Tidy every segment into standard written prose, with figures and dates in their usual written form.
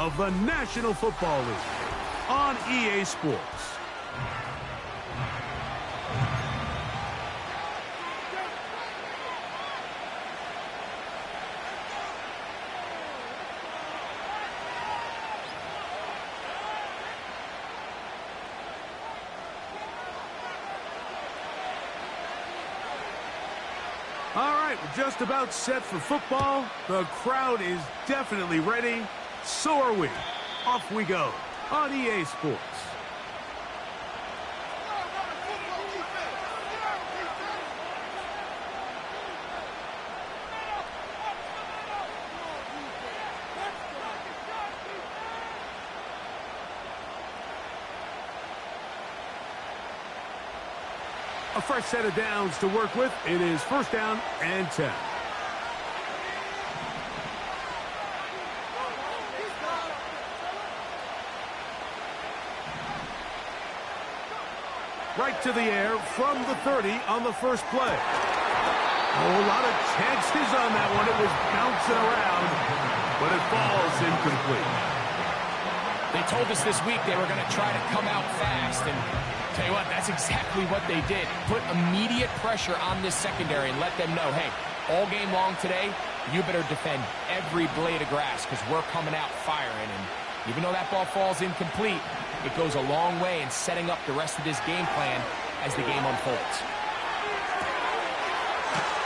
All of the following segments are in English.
of the National Football League on EA Sports. All right, we're just about set for football. The crowd is definitely ready. So are we. Off we go on EA Sports. A fresh set of downs to work with. It is first down and 10. Right to the air from the 30 on the first play. Oh, a lot of chances on that one. It was bouncing around, but it falls incomplete. They told us this week they were going to try to come out fast, and tell you what, that's exactly what they did. Put immediate pressure on this secondary and let them know, hey, all game long today, you better defend every blade of grass because we're coming out firing. And even though that ball falls incomplete, it goes a long way in setting up the rest of this game plan as the game unfolds.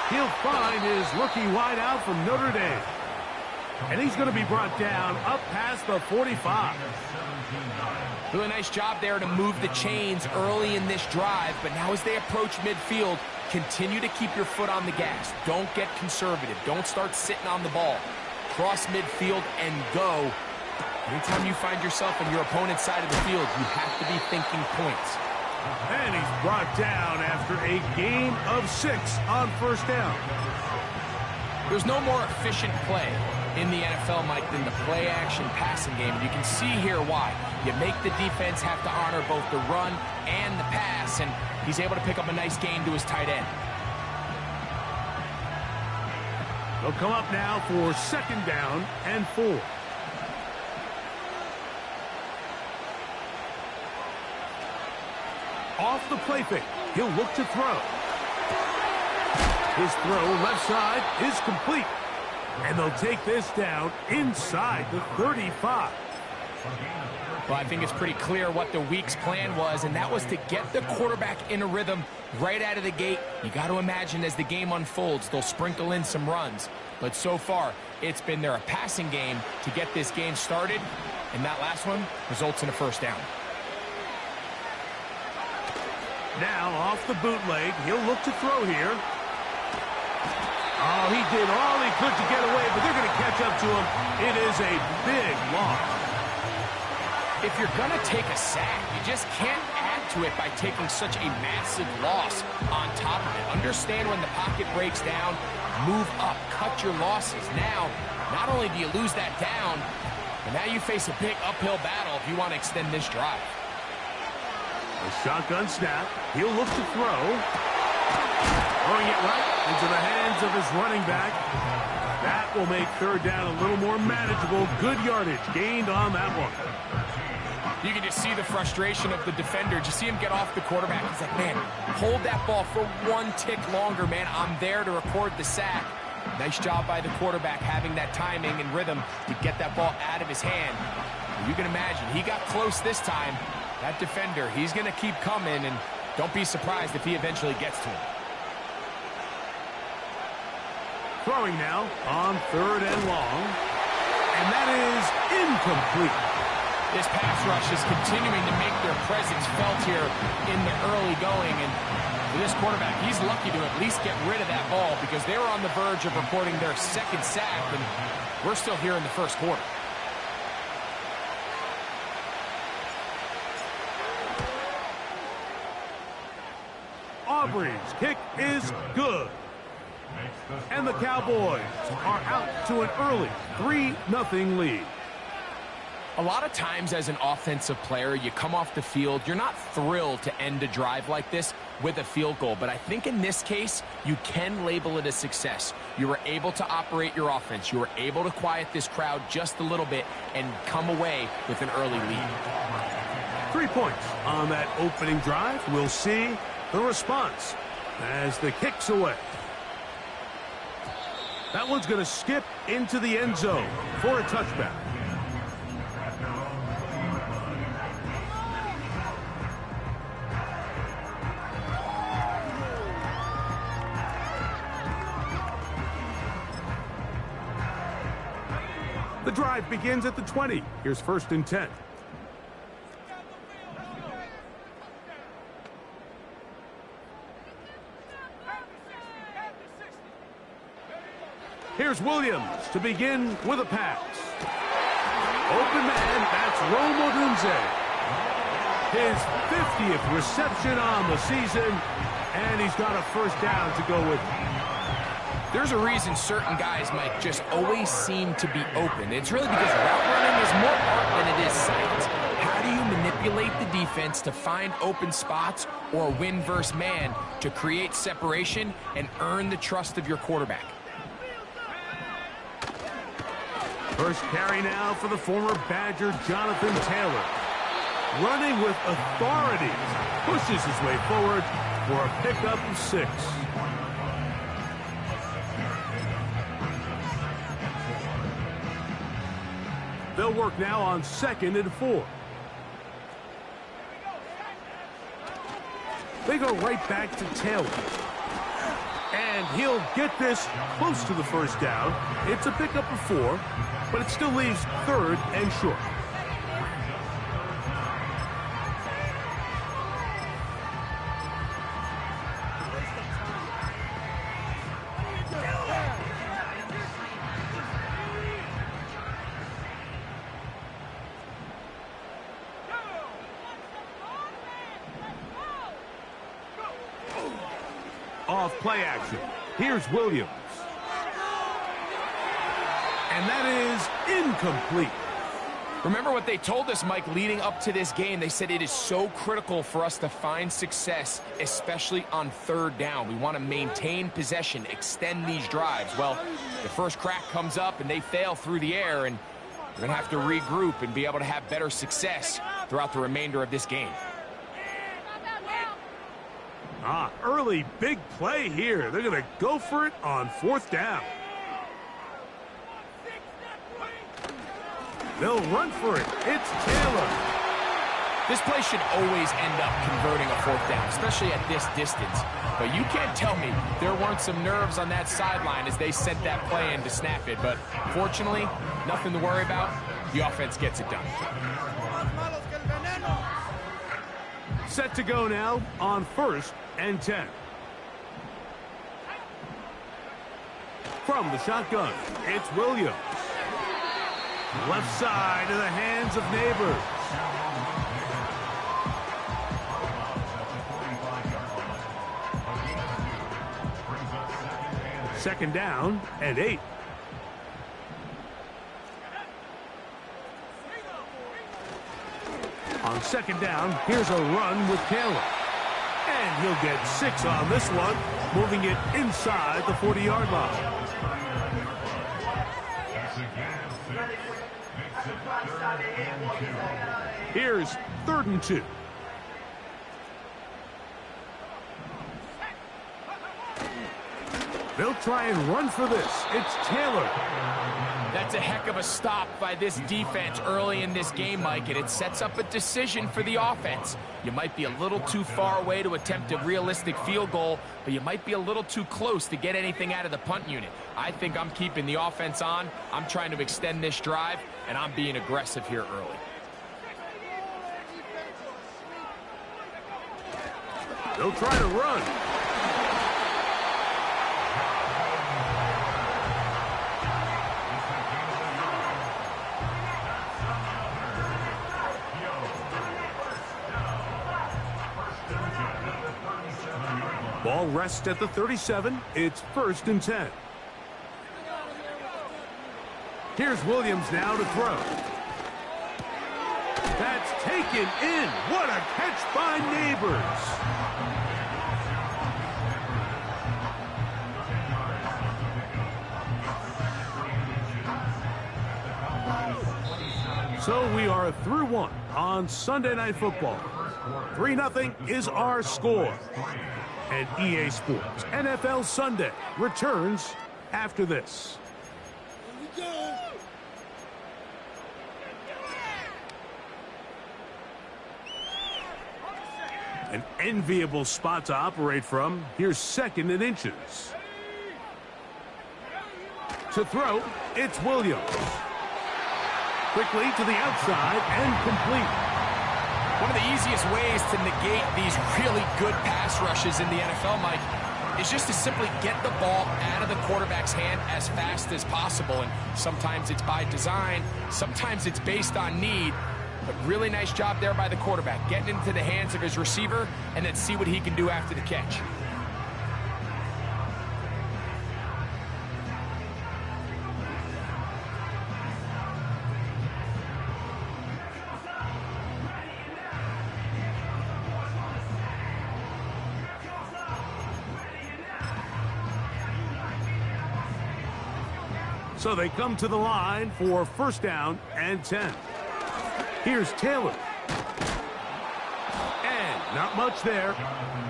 He'll find his rookie wideout from Notre Dame. And he's going to be brought down up past the 45. Doing a nice job there to move the chains early in this drive, but now as they approach midfield, continue to keep your foot on the gas. Don't get conservative. Don't start sitting on the ball. Cross midfield and go. Anytime you find yourself on your opponent's side of the field, you have to be thinking points. And he's brought down after a gain of 6 on first down. There's no more efficient play in the NFL, Mike, than the play-action passing game. You can see here why. You make the defense have to honor both the run and the pass, and he's able to pick up a nice gain to his tight end. They'll come up now for second down and 4. Off the play fake, he'll look to throw. His throw left side is complete. And they'll take this down inside the 35. Well, I think it's pretty clear what the week's plan was, and that was to get the quarterback in a rhythm right out of the gate. You got to imagine as the game unfolds, they'll sprinkle in some runs. But so far, it's been their passing game to get this game started, and that last one results in a first down. Now off the bootleg, he'll look to throw here. Oh, he did all he could to get away, but they're going to catch up to him. It is a big loss. If you're going to take a sack, you just can't add to it by taking such a massive loss on top of it. Understand when the pocket breaks down, move up, cut your losses. Now, not only do you lose that down, but now you face a big uphill battle if you want to extend this drive. A shotgun snap. He'll look to throw. Throwing it right into the hands of his running back. That will make third down a little more manageable. Good yardage gained on that one. You can just see the frustration of the defender. Just see him get off the quarterback. He's like, man, hold that ball for one tick longer, man. I'm there to record the sack. Nice job by the quarterback having that timing and rhythm to get that ball out of his hand. You can imagine, he got close this time. That defender, he's going to keep coming, and don't be surprised if he eventually gets to him. Throwing now on third and long. And that is incomplete. This pass rush is continuing to make their presence felt here in the early going. And for this quarterback, he's lucky to at least get rid of that ball because they were on the verge of recording their second sack, and we're still here in the first quarter. Aubrey's kick is good. And the Cowboys are out to an early 3-0 lead. A lot of times as an offensive player, you come off the field, you're not thrilled to end a drive like this, with a field goal. But I think in this case, you can label it a success. You were able to operate your offense. You were able to quiet this crowd just a little bit and come away with an early lead. 3 points on that opening drive. We'll see the response as the kick's away. That one's going to skip into the end zone for a touchback. The drive begins at the 20. Here's 1st and 10. Here's Williams to begin with a pass. Open man, that's Rome Odunze. His 50th reception on the season, and he's got a 1st down to go with. There's a reason certain guys might just always seem to be open. It's really because route running is more art than it is science. How do you manipulate the defense to find open spots or win versus man to create separation and earn the trust of your quarterback? First carry now for the former Badger, Jonathan Taylor. Running with authority. Pushes his way forward for a pickup of 6. They'll work now on 2nd and 4. They go right back to Taylor. And he'll get this close to the 1st down. It's a pickup of 4, but it still leaves 3rd and short. Off play action. Here's Williams. And that is incomplete. Remember what they told us, Mike, leading up to this game. They said it is so critical for us to find success, especially on 3rd down. We want to maintain possession, extend these drives. Well, the first crack comes up and they fail through the air, and we're going to have to regroup and be able to have better success throughout the remainder of this game. Early big play here. They're going to go for it on 4th down. They'll run for it. It's Taylor. This play should always end up converting a 4th down, especially at this distance. But you can't tell me there weren't some nerves on that sideline as they sent that play in to snap it. But fortunately, nothing to worry about. The offense gets it done. Set to go now on 1st and 10. From the shotgun, it's Williams. Left side to the hands of Neighbors. Second down and 8. On 2nd down, here's a run with Taylor. And he'll get 6 on this one, moving it inside the 40-yard line. Here's 3rd and 2. They'll try and run for this. It's Taylor. That's a heck of a stop by this defense early in this game, Mike, and it sets up a decision for the offense. You might be a little too far away to attempt a realistic field goal, but you might be a little too close to get anything out of the punt unit. I think I'm keeping the offense on. I'm trying to extend this drive, and I'm being aggressive here early. They'll try to run. Ball rests at the 37. It's 1st and 10. Here's Williams now to throw. That's taken in. What a catch by Neighbors. So we are through one on Sunday Night Football. 3-0 is our score. And EA Sports NFL Sunday returns after this. An enviable spot to operate from. Here's 2nd and inches. To throw, it's Williams. Quickly to the outside and complete. One of the easiest ways to negate these really good pass rushes in the NFL, Mike, is just to simply get the ball out of the quarterback's hand as fast as possible. And sometimes it's by design, sometimes it's based on need. But really nice job there by the quarterback, getting into the hands of his receiver and then see what he can do after the catch. So they come to the line for 1st down and 10. Here's Taylor. And not much there.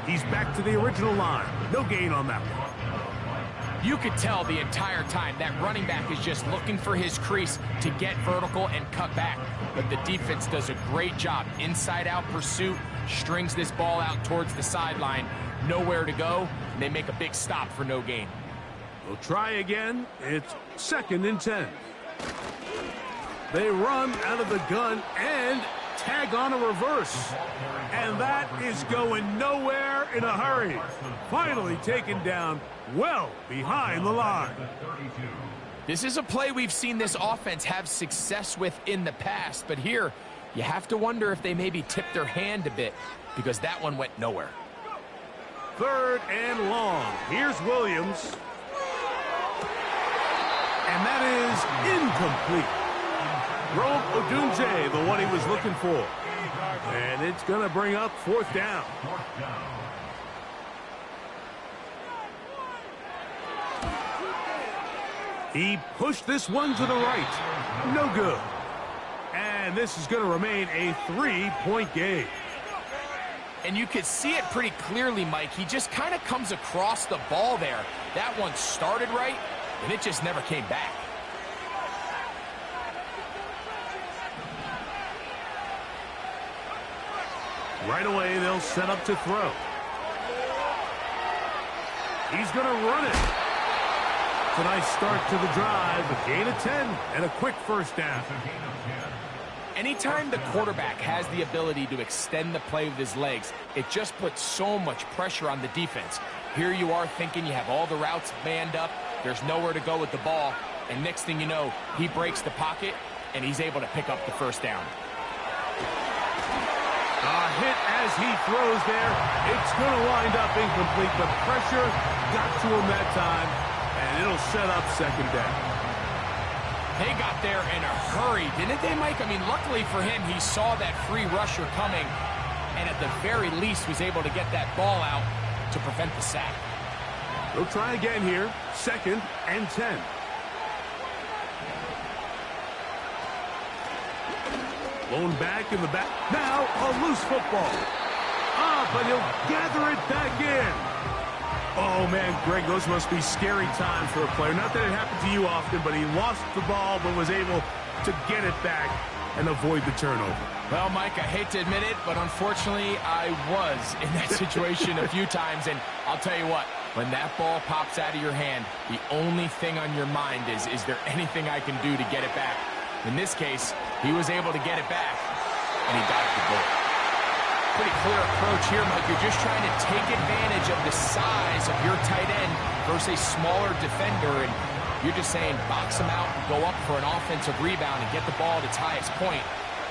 He's back to the original line. No gain on that one. You could tell the entire time that running back is just looking for his crease to get vertical and cut back. But the defense does a great job. Inside-out pursuit, strings this ball out towards the sideline. Nowhere to go, and they make a big stop for no gain. We'll try again. It's 2nd and 10. They run out of the gun and tag on a reverse. And that is going nowhere in a hurry. Finally taken down well behind the line. This is a play we've seen this offense have success with in the past, but here you have to wonder if they maybe tipped their hand a bit because that one went nowhere. 3rd and long. Here's Williams. And that is incomplete. Rome Odunze, the one he was looking for. And it's going to bring up 4th down. He pushed this one to the right. No good. And this is going to remain a 3-point game. And you could see it pretty clearly, Mike. He just kind of comes across the ball there. That one started right, and it just never came back. Right away, they'll set up to throw. He's going to run it. It's a nice start to the drive. A gain of 10 and a quick 1st down. Anytime the quarterback has the ability to extend the play with his legs, it just puts so much pressure on the defense. Here you are thinking you have all the routes manned up. There's nowhere to go with the ball. And next thing you know, he breaks the pocket, and he's able to pick up the 1st down. A hit as he throws there. It's going to wind up incomplete. The pressure got to him that time, and it'll set up 2nd down. They got there in a hurry, didn't they, Mike? I mean, luckily for him, he saw that free rusher coming, and at the very least was able to get that ball out to prevent the sack. They'll try again here. 2nd and 10. Blown back in the back. Now a loose football. But he'll gather it back in. Oh, man, Greg, those must be scary times for a player. Not that it happened to you often, but he lost the ball but was able to get it back and avoid the turnover. Well, Mike, I hate to admit it, but unfortunately I was in that situation a few times. And I'll tell you what, when that ball pops out of your hand, the only thing on your mind is there anything I can do to get it back? In this case, he was able to get it back, and he dodged the bullet. Pretty clear approach here, Mike. You're just trying to take advantage of the size of your tight end versus a smaller defender, and you're just saying box him out and go up for an offensive rebound and get the ball at its highest point.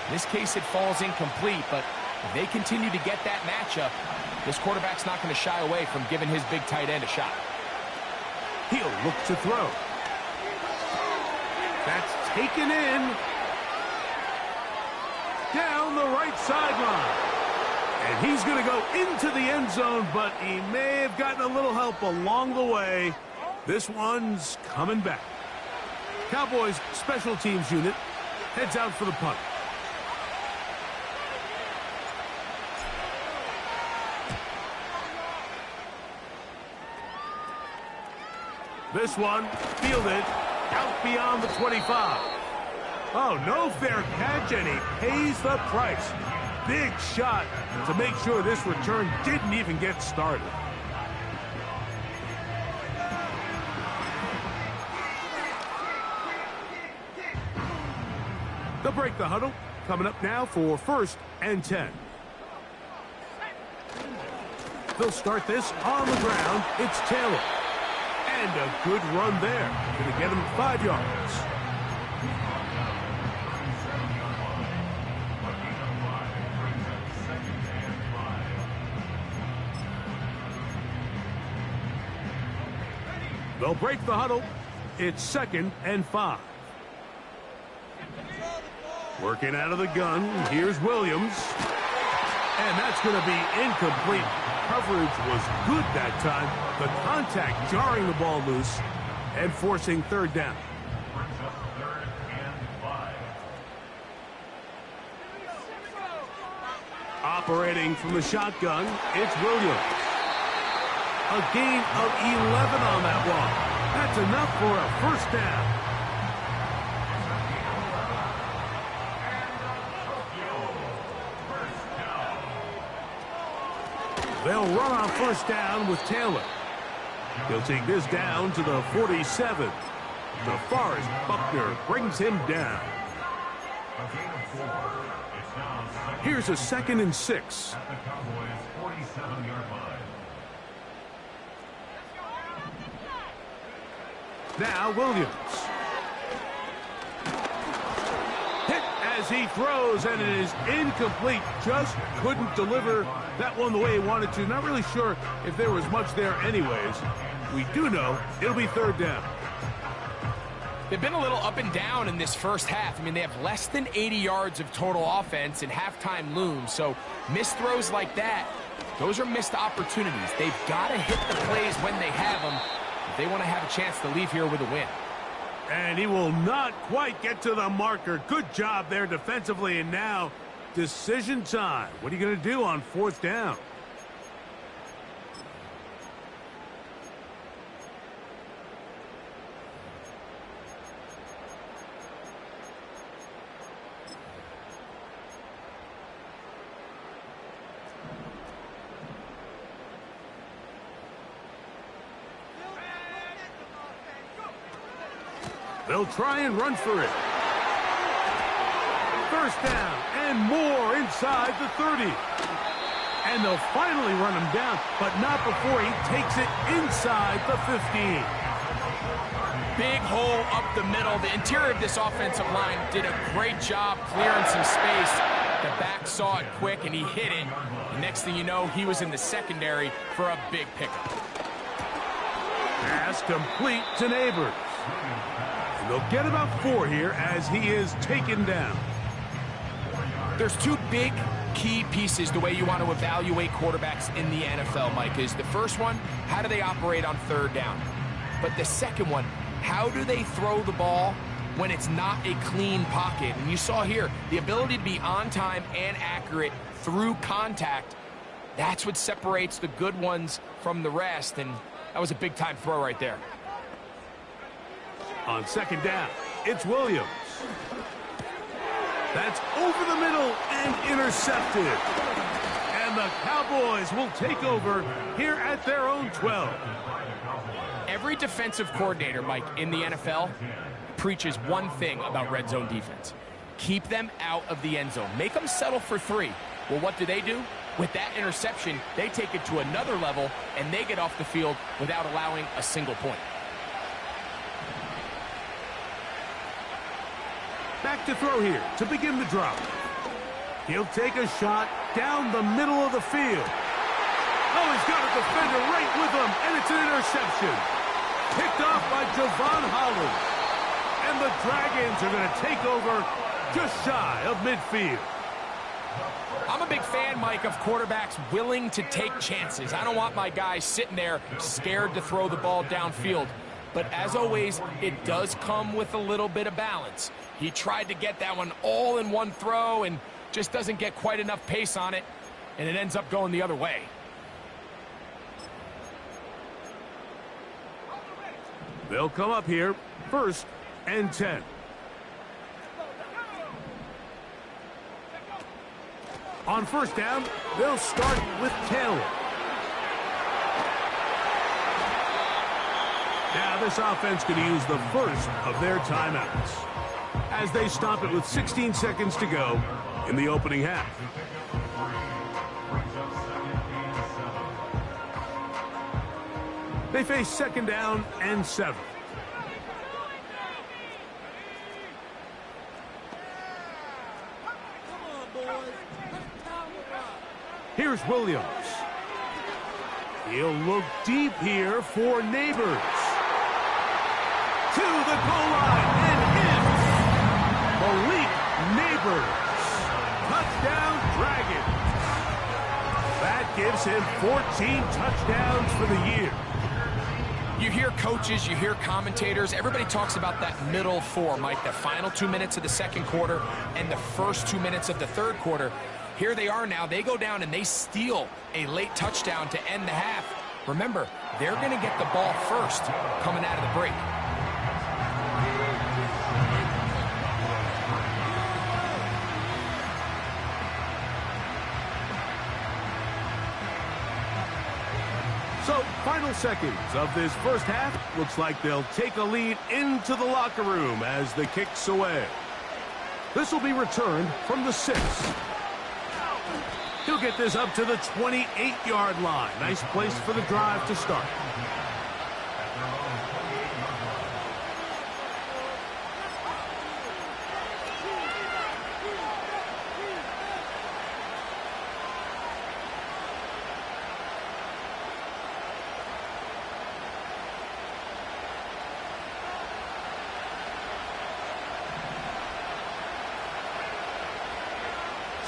In this case, it falls incomplete, but if they continue to get that matchup, this quarterback's not going to shy away from giving his big tight end a shot. He'll look to throw. That's taken in. Down the right sideline. And he's going to go into the end zone, but he may have gotten a little help along the way. This one's coming back. Cowboys special teams unit heads out for the punt. This one fielded out beyond the 25. Oh, no fair catch, and he pays the price. Big shot to make sure this return didn't even get started. They'll break the huddle. Coming up now for 1st and 10. They'll start this on the ground. It's Taylor. And a good run there. Going to get him 5 yards. They'll break the huddle. It's 2nd and 5. Working out of the gun, here's Williams. And that's going to be incomplete. Coverage was good that time. The contact jarring the ball loose and forcing 3rd down. Operating from the shotgun, it's Williams. A gain of 11 on that one. That's enough for a 1st down. They'll run on 1st down with Taylor. He'll take this down to the 47. DeForest Buckner brings him down. Here's a 2nd and 6. Now Williams. Hit as he throws, and it is incomplete. Just couldn't deliver that one the way he wanted to. Not really sure if there was much there anyways. We do know it'll be 3rd down. They've been a little up and down in this first half. I mean, they have less than 80 yards of total offense and halftime looms. So missed throws like that, those are missed opportunities. They've got to hit the plays when they have them if they want to have a chance to leave here with a win. And he will not quite get to the marker. Good job there defensively, and now decision time. What are you going to do on 4th down? They'll try and run for it. 1st down and more inside the 30. And they'll finally run him down, but not before he takes it inside the 15. Big hole up the middle. The interior of this offensive line did a great job clearing some space. The back saw it quick, and he hit it. The next thing you know, he was in the secondary for a big pickup. Pass complete to Neighbors. And they'll get about 4 here as he is taken down. There's 2 big key pieces the way you want to evaluate quarterbacks in the NFL, Mike. Is the first one, how do they operate on 3rd down? But the second one, how do they throw the ball when it's not a clean pocket? And you saw here, the ability to be on time and accurate through contact, that's what separates the good ones from the rest, and that was a big-time throw right there. On 2nd down, it's Williams. That's over the middle and intercepted. And the Cowboys will take over here at their own 12. Every defensive coordinator, Mike, in the NFL preaches one thing about red zone defense. Keep them out of the end zone. Make them settle for 3. Well, what do? With that interception, they take it to another level, and they get off the field without allowing a single point. Back to throw here to begin the drive. He'll take a shot down the middle of the field. Oh, he's got a defender right with him, and it's an interception. Picked off by Javon Holland. And the Dragons are going to take over just shy of midfield. I'm a big fan, Mike, of quarterbacks willing to take chances. I don't want my guys sitting there scared to throw the ball downfield. But as always, it does come with a little bit of balance. He tried to get that one all in one throw and just doesn't get quite enough pace on it, and it ends up going the other way. They'll come up here, 1st and 10. On 1st down, they'll start with Taylor. Now this offense could use the first of their timeouts as they stop it with 16 seconds to go in the opening half. They face 2nd down and 7. Here's Williams. He'll look deep here for Neighbors. To the goal line and in. Malik Neighbors. Touchdown Dragons. That gives him 14 touchdowns for the year. You hear coaches, you hear commentators, everybody talks about that middle 4, Mike, the final 2 minutes of the 2nd quarter and the first 2 minutes of the 3rd quarter. Here they are now. They go down and they steal a late touchdown to end the half. Remember, they're going to get the ball first coming out of the break. So, final seconds of this first half. Looks like they'll take a lead into the locker room as the kick's away. This will be returned from the 6. He'll get this up to the 28-yard line. Nice place for the drive to start.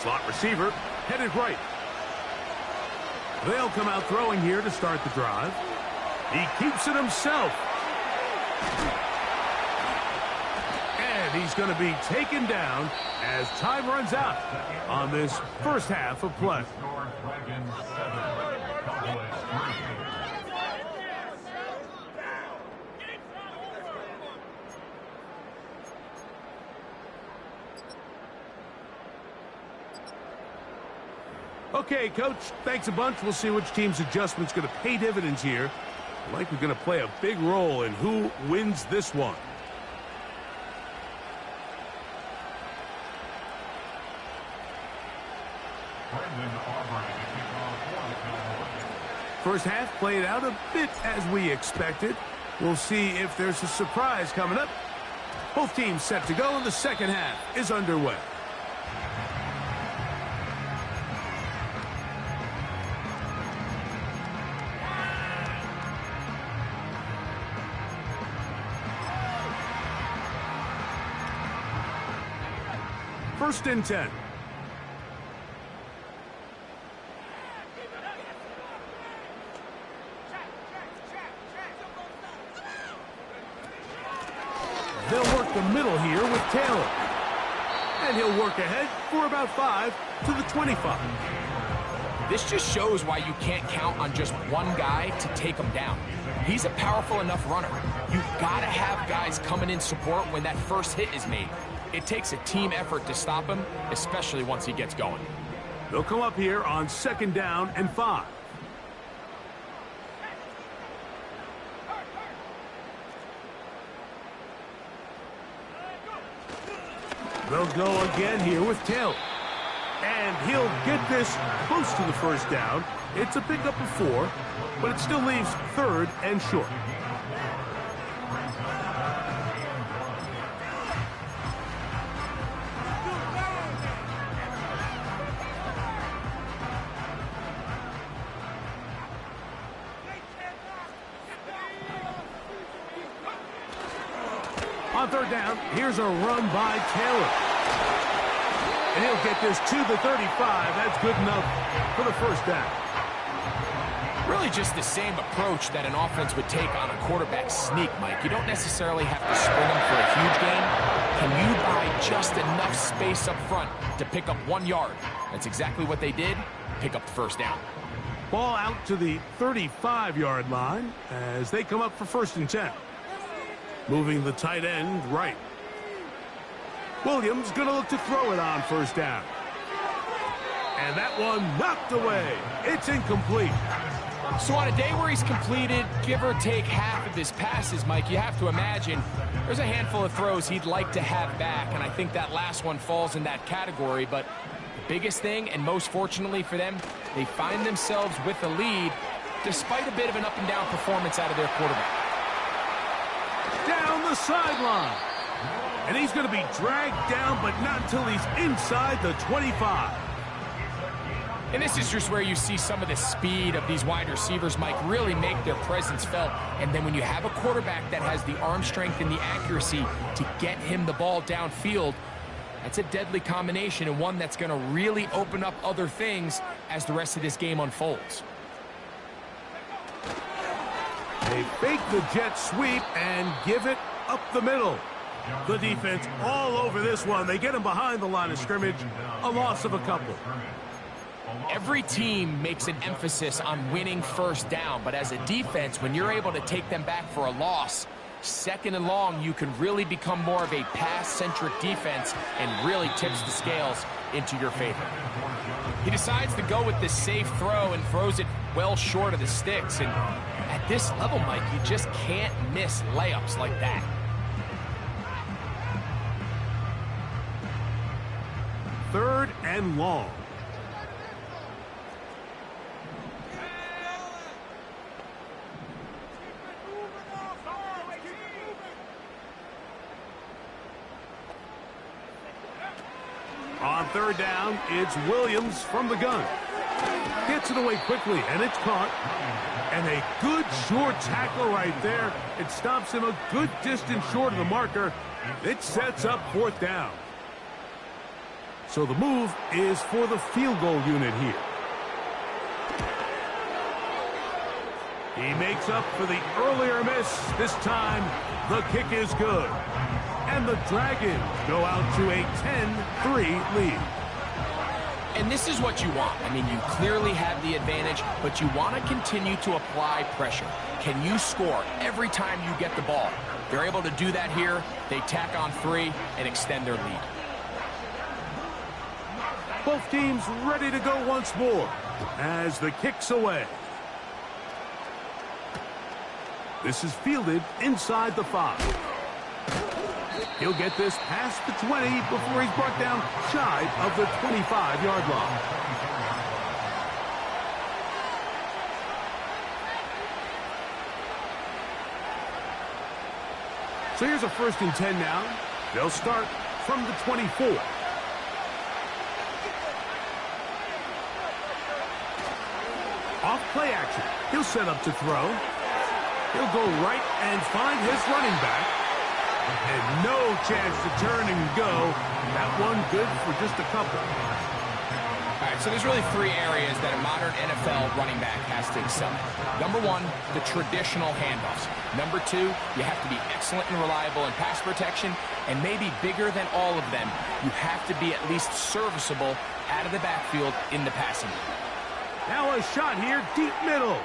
Slot receiver headed right. They'll come out throwing here to start the drive. He keeps it himself. And he's going to be taken down as time runs out on this first half of play. Okay, Coach, thanks a bunch. We'll see which team's adjustment's going to pay dividends here. Likely going to play a big role in who wins this one. First half played out a bit as we expected. We'll see if there's a surprise coming up. Both teams set to go, and the second half is underway. First and 10. They'll work the middle here with Taylor. And he'll work ahead for about 5 to the 25. This just shows why you can't count on just one guy to take him down. He's a powerful enough runner. You've got to have guys coming in support when that first hit is made. It takes a team effort to stop him, especially once he gets going. They'll come up here on 2nd down and 5. They'll go again here with Taylor. And he'll get this close to the first down. It's a pickup of 4, but it still leaves 3rd and short. On 3rd down, here's a run by Taylor. And he'll get this to the 35. That's good enough for the first down. Really just the same approach that an offense would take on a quarterback sneak, Mike. You don't necessarily have to spring them for a huge gain. Can you buy just enough space up front to pick up 1 yard? That's exactly what they did. Pick up the first down. Ball out to the 35-yard line as they come up for 1st and 10. Moving the tight end right. Williams going to look to throw it on first down. And that one knocked away. It's incomplete. So on a day where he's completed, give or take half of his passes, Mike, you have to imagine there's a handful of throws he'd like to have back, and I think that last one falls in that category. But the biggest thing, and most fortunately for them, they find themselves with the lead despite a bit of an up-and-down performance out of their quarterback. Down the sideline. And he's going to be dragged down, but not until he's inside the 25. And this is just where you see some of the speed of these wide receivers, Mike, really make their presence felt. And then when you have a quarterback that has the arm strength and the accuracy to get him the ball downfield, that's a deadly combination and one that's going to really open up other things as the rest of this game unfolds. They fake the jet sweep and give it up the middle. The defense all over this one. They get him behind the line of scrimmage. A loss of a couple. Every team makes an emphasis on winning first down, but as a defense, when you're able to take them back for a loss, second and long, you can really become more of a pass-centric defense and really tips the scales into your favor. He decides to go with the safe throw and throws it well short of the sticks. And at this level, Mike, you just can't miss layups like that. Third and long. On third down, it's Williams from the gun. Gets it away quickly, and it's caught. And a good short tackle right there. It stops him a good distance short of the marker. It sets up fourth down. So the move is for the field goal unit here. He makes up for the earlier miss. This time, the kick is good. And the Dragons go out to a 10-3 lead. And this is what you want. I mean, you clearly have the advantage, but you want to continue to apply pressure. Can you score every time you get the ball? They're able to do that here. They tack on 3 and extend their lead. Both teams ready to go once more as the kick's away. This is fielded inside the 5. He'll get this past the 20 before he's brought down shy of the 25-yard line. So here's a 1st and 10 now. They'll start from the 24. Off play action. He'll set up to throw. He'll go right and find his running back. And no chance to turn and go. That one good for just a couple. All right, so there's really 3 areas that a modern NFL running back has to excel in. Number 1, the traditional handoffs. Number 2, you have to be excellent and reliable in pass protection. And maybe bigger than all of them, you have to be at least serviceable out of the backfield in the passing game. Now a shot here, deep middle.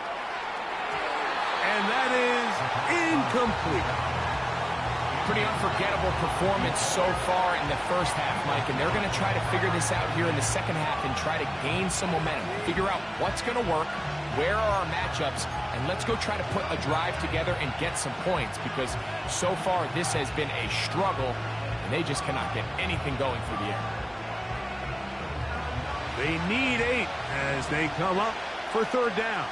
And that is incomplete. Pretty unforgettable performance so far in the first half, Mike, and they're going to try to figure this out here in the second half and try to gain some momentum, figure out what's going to work, where are our matchups, and let's go try to put a drive together and get some points, because so far this has been a struggle, and they just cannot get anything going through the air. They need 8 as they come up for third down.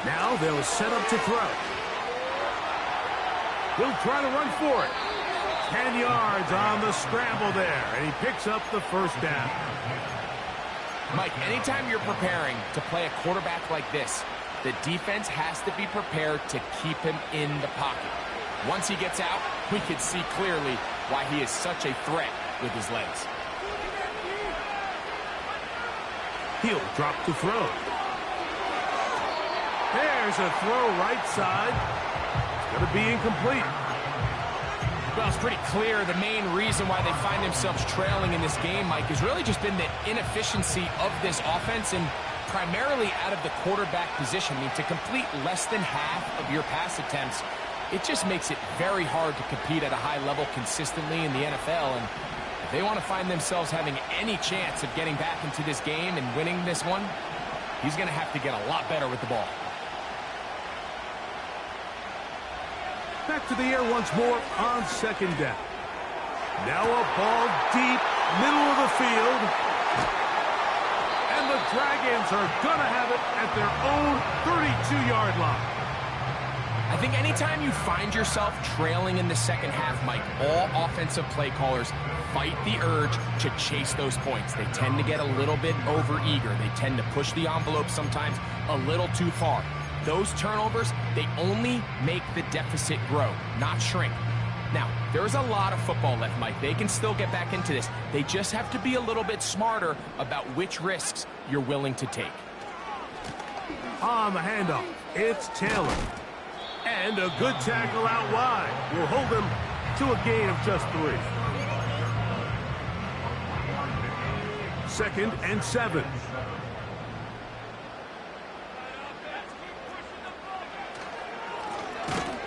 Now they'll set up to throw. He'll try to run for it. 10 yards on the scramble there, and he picks up the first down. Mike, anytime you're preparing to play a quarterback like this, the defense has to be prepared to keep him in the pocket. Once he gets out, we can see clearly why he is such a threat with his legs. He'll drop to throw. There's a throw right side. It's going to be incomplete. Well, it's pretty clear the main reason why they find themselves trailing in this game, Mike, has really just been the inefficiency of this offense, and primarily out of the quarterback position. I mean, to complete less than half of your pass attempts, it just makes it very hard to compete at a high level consistently in the NFL. And if they want to find themselves having any chance of getting back into this game and winning this one, he's going to have to get a lot better with the ball. Back to the air once more on second down. Now a ball deep, middle of the field. And the Dragons are going to have it at their own 32-yard line. I think anytime you find yourself trailing in the second half, Mike, all offensive play callers fight the urge to chase those points. They tend to get a little bit over-eager. They tend to push the envelope sometimes a little too far. Those turnovers, they only make the deficit grow, not shrink. Now, there's a lot of football left, Mike. They can still get back into this. They just have to be a little bit smarter about which risks you're willing to take. On the handoff, it's Taylor. And a good tackle out wide will hold him to a gain of just 3. 2nd and 7.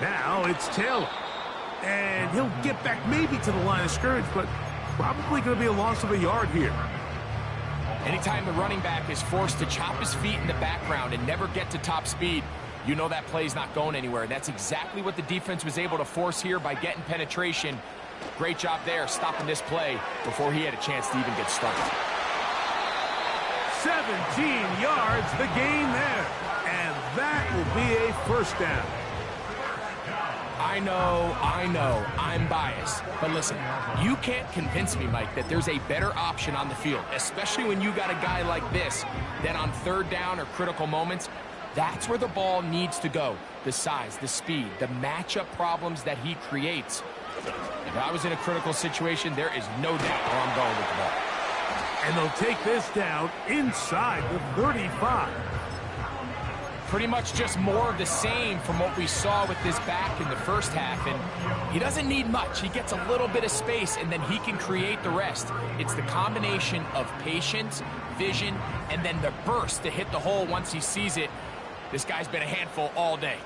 Now it's Taylor. And he'll get back maybe to the line of scrimmage, but probably going to be a loss of a yard here. Anytime the running back is forced to chop his feet in the background and never get to top speed, you know that play's not going anywhere. That's exactly what the defense was able to force here by getting penetration. Great job there, stopping this play before he had a chance to even get started. 17 yards, the gain there. And that will be a first down. I know, I'm biased. But listen, you can't convince me, Mike, that there's a better option on the field, especially when you got a guy like this, that on third down or critical moments, that's where the ball needs to go. The size, the speed, the matchup problems that he creates. If I was in a critical situation, there is no doubt where I'm going with the ball. And they'll take this down inside the 35. Pretty much just more of the same from what we saw with this back in the first half. And he doesn't need much. He gets a little bit of space, and then he can create the rest. It's the combination of patience, vision, and then the burst to hit the hole once he sees it. This guy's been a handful all day.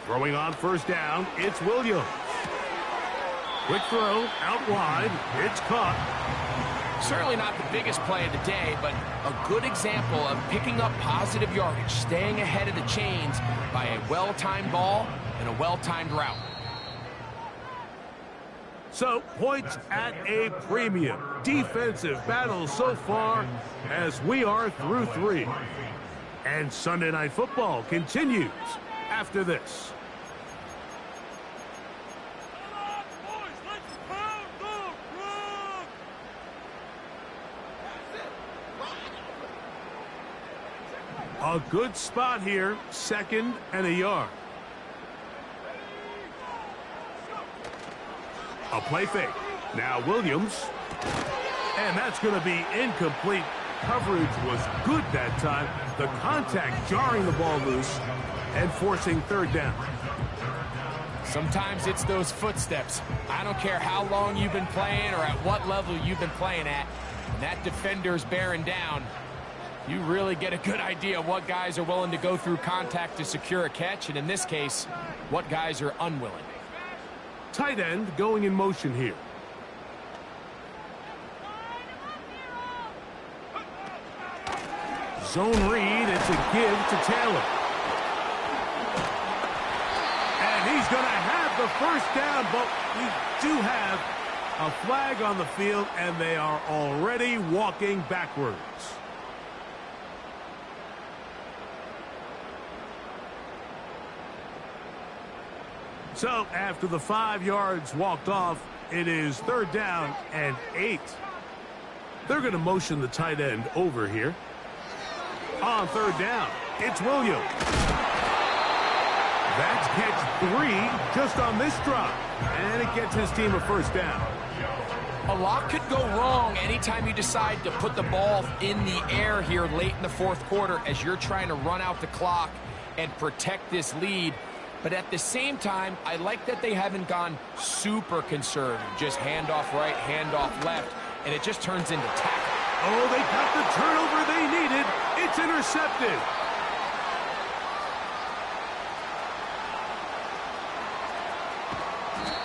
Throwing on first down, it's Williams. Quick throw, out wide, it's caught. Certainly not the biggest play of the day, but a good example of picking up positive yardage, staying ahead of the chains by a well-timed ball and a well-timed route. So, points at a premium. Defensive battle so far as we are through 3. And Sunday Night Football continues after this. A good spot here, 2nd and a yard. A play fake. Now Williams. And that's going to be incomplete. Coverage was good that time. The contact jarring the ball loose and forcing third down. Sometimes it's those footsteps. I don't care how long you've been playing or at what level you've been playing at. When that defender's bearing down, you really get a good idea of what guys are willing to go through contact to secure a catch, and in this case, what guys are unwilling. Tight end going in motion here. Zone read, it's a give to Taylor. And he's going to have the first down, but we do have a flag on the field, and they are already walking backwards. So, after the 5 yards walked off, it is third down and 8. They're going to motion the tight end over here. On third down, it's Williams. That's catch 3 just on this drive. And it gets his team a first down. A lot could go wrong anytime you decide to put the ball in the air here late in the fourth quarter as you're trying to run out the clock and protect this lead. But at the same time, I like that they haven't gone super conservative. Just handoff right, handoff left, and it just turns into tackle. Oh, they got the turnover they needed. It's intercepted.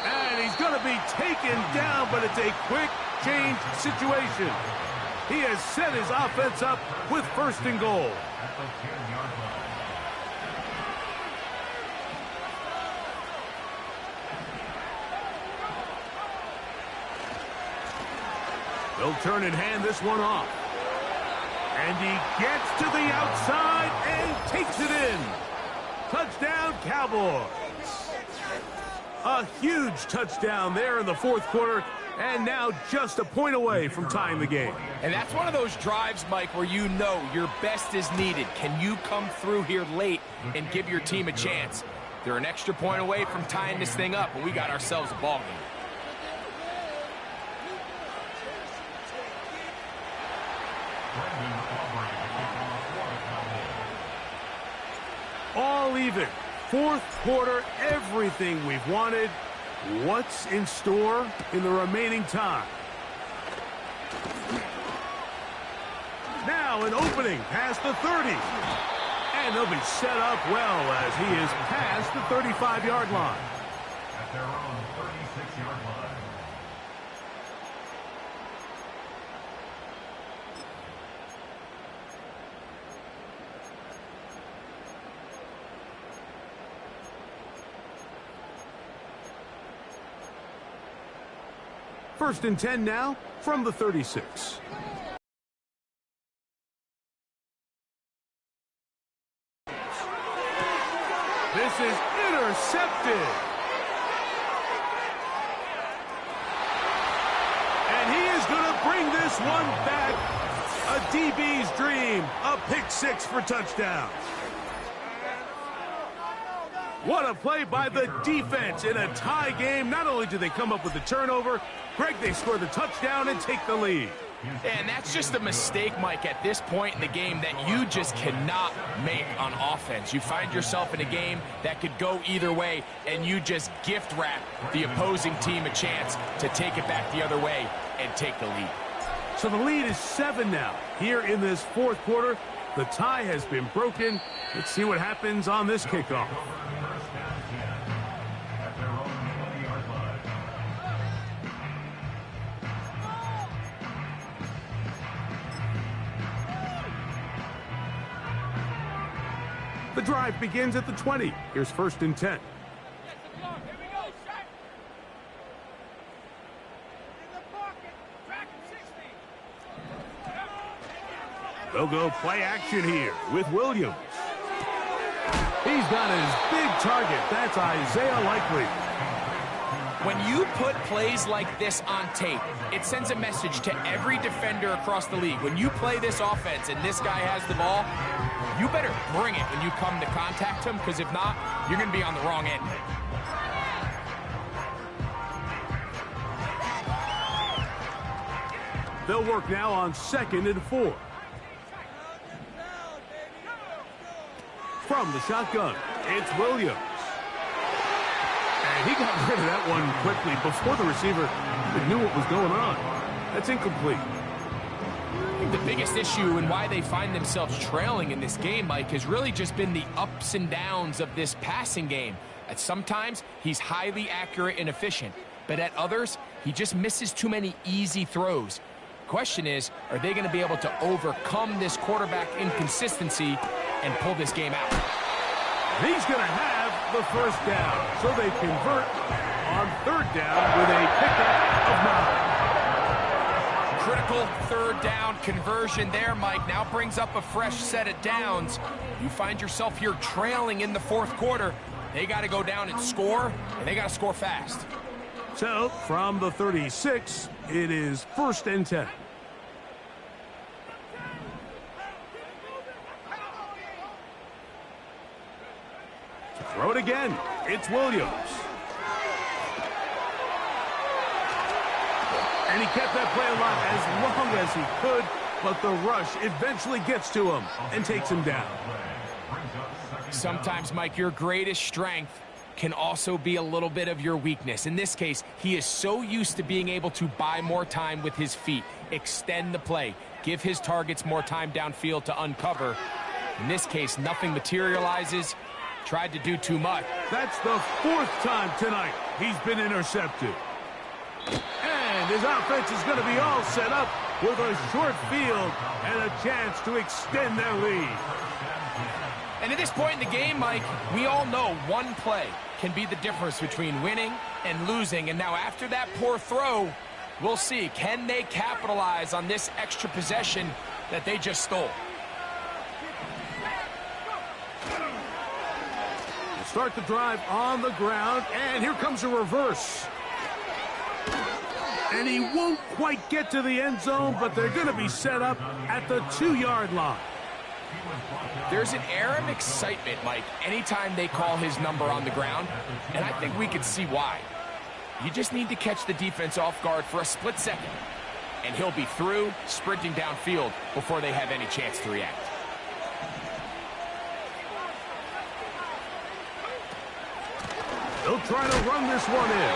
And he's going to be taken down, but it's a quick change situation. He has set his offense up with 1st and goal. They'll turn and hand this one off. And he gets to the outside and takes it in. Touchdown, Cowboys. A huge touchdown there in the 4th quarter, and now just a point away from tying the game. And that's one of those drives, Mike, where you know your best is needed. Can you come through here late and give your team a chance? They're an extra point away from tying this thing up, and we got ourselves a ball game. All even. 4th quarter, everything we've wanted. What's in store in the remaining time? Now an opening past the 30. And they'll be set up well as he is past the 35-yard line. At their own 36-yard line. First and 10 now from the 36. This is intercepted. And he is going to bring this one back. A DB's dream. A pick 6 for touchdown. What a play by the defense in a tie game. Not only do they come up with the turnover, Greg, they score the touchdown and take the lead. And that's just a mistake, Mike, at this point in the game that you just cannot make on offense. You find yourself in a game that could go either way, and you just gift wrap the opposing team a chance to take it back the other way and take the lead. So the lead is 7 now. Here in this 4th quarter, the tie has been broken. Let's see what happens on this kickoff. The drive begins at the 20. Here's 1st and 10. They'll go play action here with Williams. He's got his big target. That's Isaiah Likely. When you put plays like this on tape, it sends a message to every defender across the league. When you play this offense and this guy has the ball, you better bring it when you come to contact him, because if not, you're going to be on the wrong end. They'll work now on 2nd and 4. From the shotgun, it's Williams. And he got rid of that one quickly before the receiver even knew what was going on. That's incomplete. The biggest issue and why they find themselves trailing in this game, Mike, has really just been the ups and downs of this passing game. At sometimes, he's highly accurate and efficient, but at others, he just misses too many easy throws. Question is, are they going to be able to overcome this quarterback inconsistency and pull this game out? He's going to have the 1st down, so they convert on 3rd down with a pickup of 9. Critical 3rd down conversion there, Mike. Now brings up a fresh set of downs. You find yourself here trailing in the 4th quarter. They got to go down and score, and they got to score fast. So, from the 36, it is 1st and 10. Throw it again. It's Williams. And he kept that play alive as long as he could, but the rush eventually gets to him and takes him down. Sometimes, Mike, your greatest strength can also be a little bit of your weakness. In this case, he is so used to being able to buy more time with his feet, extend the play, give his targets more time downfield to uncover. In this case, nothing materializes. Tried to do too much. That's the 4th time tonight he's been intercepted. And his offense is going to be all set up with a short field and a chance to extend their lead. And at this point in the game, Mike, we all know one play can be the difference between winning and losing. And now after that poor throw, we'll see, can they capitalize on this extra possession that they just stole? Start the drive on the ground, and here comes a reverse. And he won't quite get to the end zone, but they're going to be set up at the 2-yard line. There's an air of excitement, Mike, anytime they call his number on the ground, and I think we can see why. You just need to catch the defense off guard for a split second, and he'll be through, sprinting downfield before they have any chance to react. They'll try to run this one in.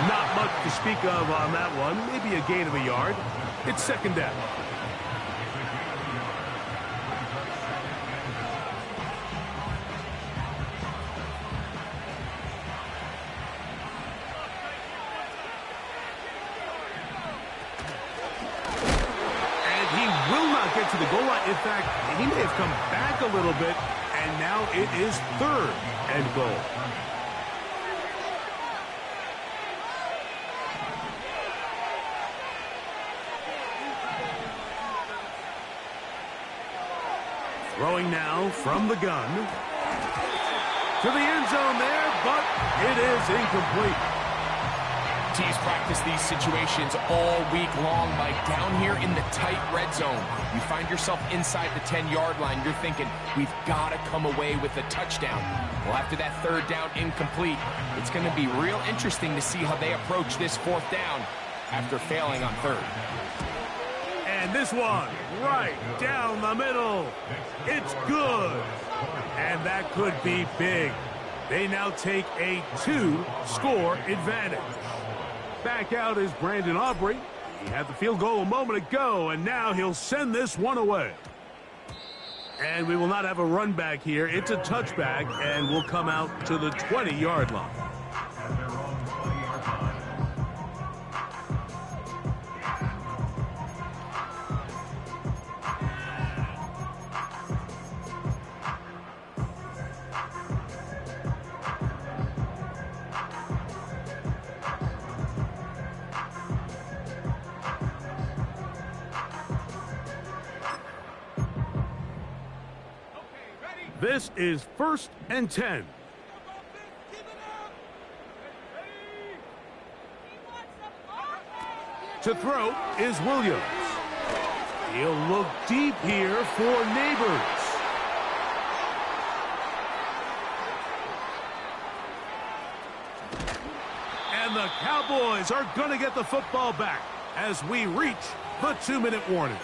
Not much to speak of on that one. Maybe a gain of a yard. It's 2nd down. And he will not get to the goal line. In fact, he may have come back a little bit, and now it is 3rd and goal. Throwing now from the gun. To the end zone there, but it is incomplete. Teams practice these situations all week long, Mike. Down here in the tight red zone, you find yourself inside the 10-yard line. You're thinking, we've got to come away with a touchdown. Well, after that 3rd down incomplete, it's going to be real interesting to see how they approach this 4th down after failing on 3rd. And this one, right down the middle. It's good. And that could be big. They now take a 2-score advantage. Back out is Brandon Aubrey. He had the field goal a moment ago, and now he'll send this one away. And we will not have a run back here. It's a touchback, and we'll come out to the 20-yard line. This is 1st and 10. To throw is Williams. He'll look deep here for Neighbors. And the Cowboys are going to get the football back as we reach the 2-minute warning.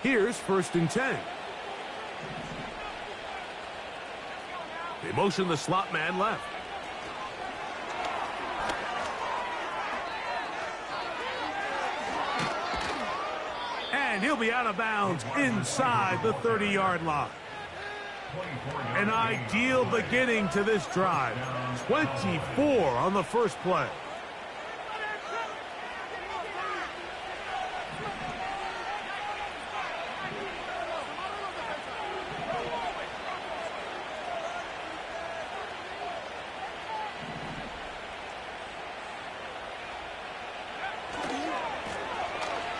Here's 1st and 10. They motion the slot man left. And he'll be out of bounds inside the 30-yard line. An ideal beginning to this drive. 24 on the first play.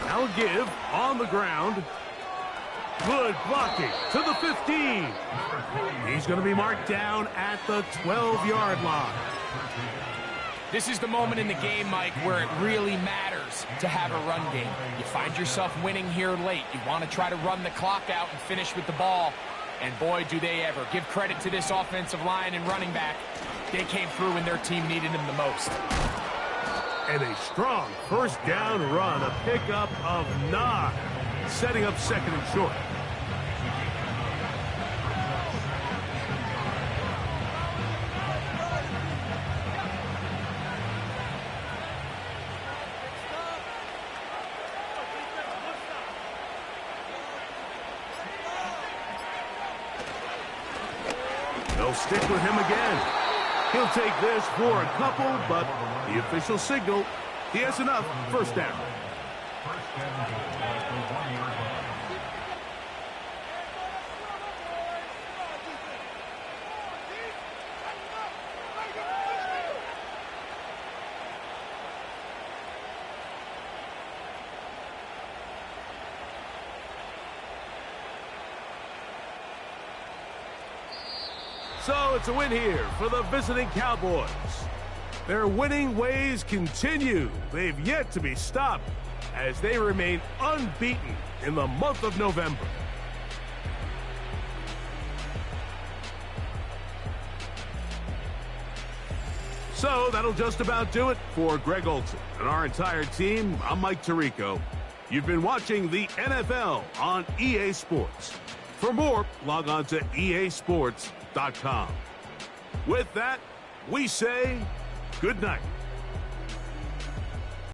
Now a give on the ground. Good blocking to the 15. He's going to be marked down at the 12-yard line. This is the moment in the game, Mike, where it really matters to have a run game. You find yourself winning here late. You want to try to run the clock out and finish with the ball. And boy, do they ever. Give credit to this offensive line and running back. they came through when their team needed them the most. And a strong first down run, a pickup of 9, setting up second and short. They'll stick with him again. He'll take this for a couple, but the official signal, he has enough. First down. First down at the 1-yard line. So it's a win here for the visiting Cowboys. Their winning ways continue. They've yet to be stopped as they remain unbeaten in the month of November. So that'll just about do it for Greg Olsen and our entire team. I'm Mike Tirico. You've been watching the NFL on EA Sports. For more, log on to easports.com. With that, we say good night.